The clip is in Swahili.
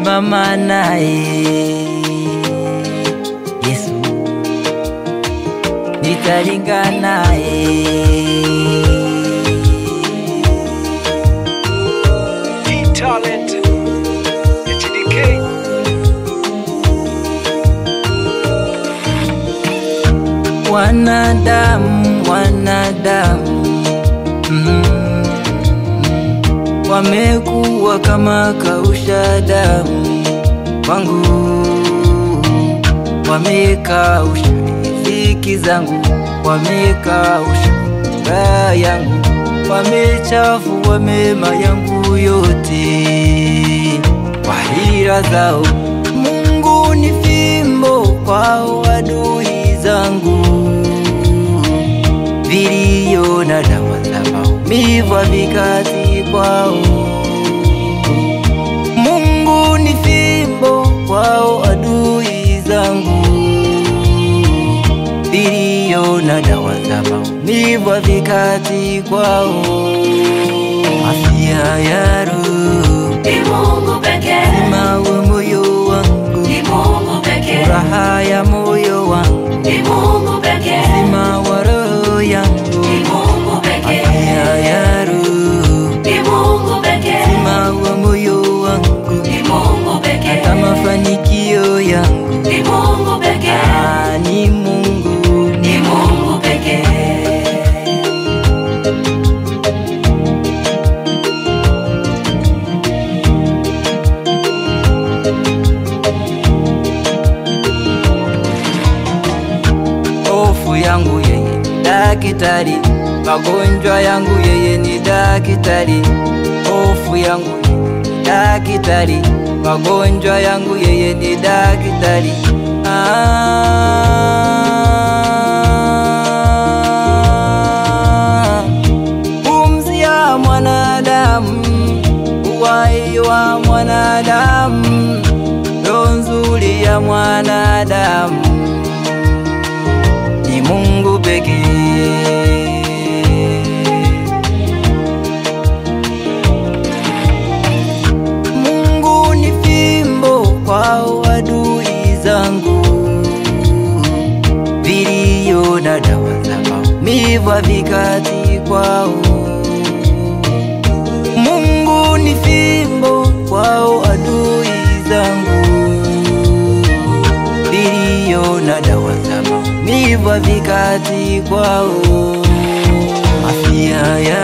nitasimama naye. Yesu, nitaringa naye. Talent HDK. Wanadamu wamekuwa kama kausha damu kwangu, wamekausha riziki zangu, wamekausha furaha yangu, wamechafua mema yangu yote kwa hila zao. Mungu ni fimbo kwao adui zangu, vilio na dawa za maumivu vikati kwao. Mungu ni fimbo kwao adui zangu, vilio na dawa za maumivu vikati kwao. Afya ya roho ni Mungu pekee, uzima wa moyo wangu ni Mungu pekee, furaha ya moyo wangu ni Mungu pekee, uzima wa roho yangu ni Mungu pekee, afya ya roho ni Mungu pekee, uzima wa moyo wangu ni Mungu pekee, hata mafanikio yangu ni Mungu pekee, ni Mungu, ni Mungu pekee. Hofu yangu yeye daktari, magonjwa yangu yeye ni daktari. Hofu yangu yeye daktari, magonjwa yangu yeye ni daktari. Pumzi ya mwanadamu, uhai wa mwanadamu, roho nzuri ya mwanadamu ni Mungu pekee. Mungu ni fimbo kwao adui zangu, vilio na dawa za maumivu vikati kwao. Mungu ni fimbo kwao adui zangu, vilio na dawa za maumivu vikati kwao. Afya ya